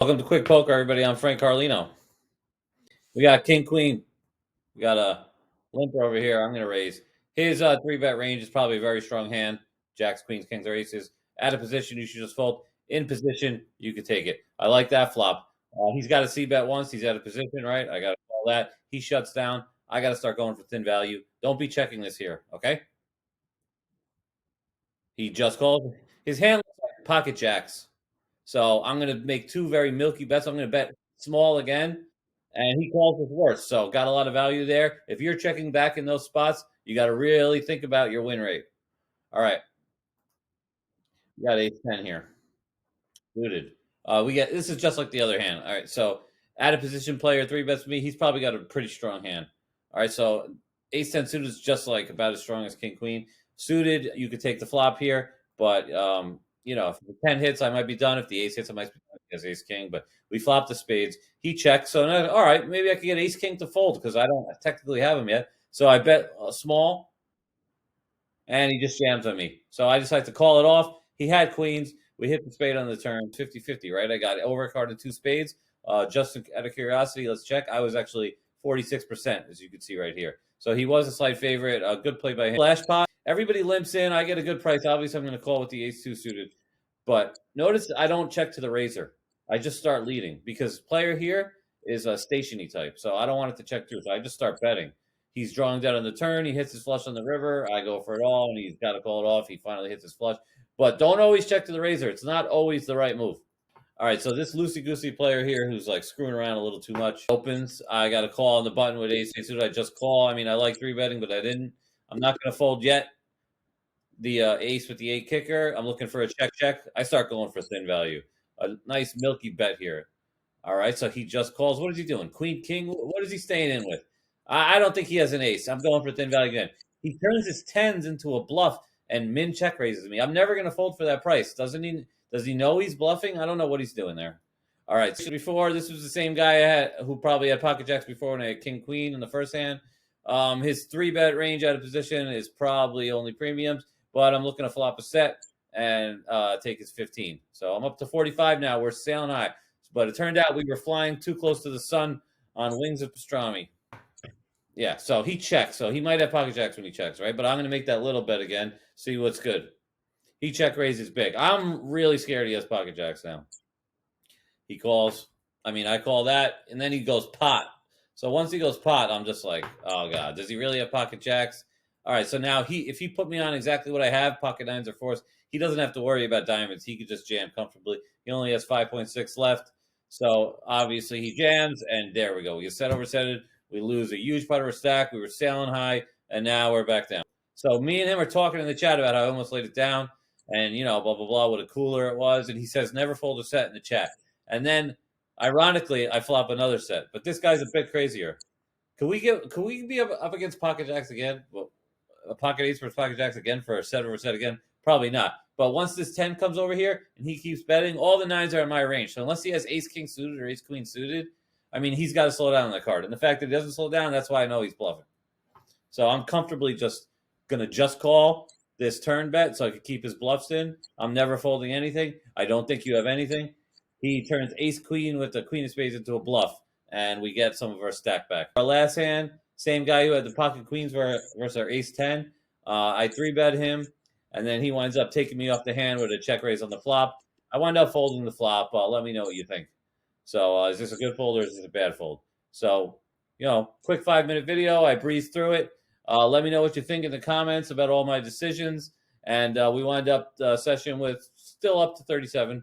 Welcome to Quick Poker, everybody. I'm Frank Carlino. We got King Queen. We got a limper over here. I'm going to raise. His three bet range is probably a very strong hand. Jacks, queens, kings, or aces. Out of position, you should just fold. In position, you could take it. I like that flop. He's got a C bet once. He's out of position, right? I got to call that. He shuts down. I got to start going for thin value. Don't be checking this here, okay? He just called. His hand looks like pocket jacks. So I'm going to make two very milky bets. I'm going to bet small again, and he calls with worse. So got a lot of value there. If you're checking back in those spots, you got to really think about your win rate. All right, we got ace 10 here. Suited. We get this is just like the other hand. All right, so at a position player, three bets with me. He's probably got a pretty strong hand. All right, so ace 10 suited is just like about as strong as king queen. Suited, you could take the flop here, but if the 10 hits, I might be done. If the ace hits, I might be done as ace king. But we flopped the spades. He checks. So now, all right, maybe I could get ace king to fold because I don't technically have him yet. So I bet small, and he just jams on me. So I decided to call it off. He had queens. We hit the spade on the turn 50-50, right? I got overcarded two spades. Just out of curiosity, let's check. I was actually 46%, as you can see right here. So he was a slight favorite. A good play by him. Flash pot. Everybody limps in. I get a good price. Obviously, I'm going to call with the ace two suited. But notice I don't check to the razor. I just start leading because player here is a stationy type. So I don't want it to check through. So I just start betting. He's drawing down on the turn. He hits his flush on the river. I go for it all, and he's got to call it off. He finally hits his flush. But don't always check to the razor. It's not always the right move. All right, so this loosey-goosey player here who's like screwing around a little too much opens. I got a call on the button with ace suited. I just call. I mean, I like three betting, but I didn't. I'm not going to fold yet. The ace with the eight kicker. I'm looking for a check. I start going for thin value. A nice milky bet here. All right, so he just calls. What is he doing? Queen, king? What is he staying in with? I don't think he has an ace. I'm going for thin value again. He turns his tens into a bluff and min check raises me. I'm never going to fold for that price. Doesn't he? Does he know he's bluffing? I don't know what he's doing there. All right, so before this was the same guy I had who probably had pocket jacks before and I had king queen in the first hand. His three bet range out of position is probably only premiums, but I'm looking to flop a set and take his 15. So I'm up to 45 now. We're sailing high. But it turned out we were flying too close to the sun on wings of pastrami. Yeah, so he checks. So he might have pocket jacks when he checks, right? But I'm going to make that little bet again, see what's good. He check raises big. I'm really scared he has pocket jacks now. He calls. I mean, I call that, and then he goes pot. So once he goes pot, I'm just like, oh god, does he really have pocket jacks? All right, so now if he put me on exactly what I have, pocket nines or fours, he doesn't have to worry about diamonds. He could just jam comfortably. He only has 5.6 left, so obviously he jams, and there we go. We get set over setted. We lose a huge part of our stack. We were sailing high, and now we're back down. So me and him are talking in the chat about how I almost laid it down, and blah blah blah, what a cooler it was. And he says never fold a set in the chat. And then, ironically, I flop another set. But this guy's a bit crazier. Could we be up against pocket jacks again? Well, a pocket ace versus pocket jacks again for a set over set again? Probably not. But once this 10 comes over here and he keeps betting, all the nines are in my range. So unless he has ace king suited or ace queen suited, I mean, he's got to slow down on the card. And the fact that he doesn't slow down, that's why I know he's bluffing. So I'm comfortably just going to just call this turn bet so I could keep his bluffs in. I'm never folding anything. I don't think you have anything. He turns ace queen with the queen of spades into a bluff, and we get some of our stack back. Our last hand, same guy who had the pocket queens versus our ace 10. I three bet him, and then he winds up taking me off the hand with a check raise on the flop. I wind up folding the flop. Let me know what you think. So is this a good fold or is this a bad fold? So, quick 5-minute video. I breezed through it. Let me know what you think in the comments about all my decisions. And we wind up the session with still up to 37.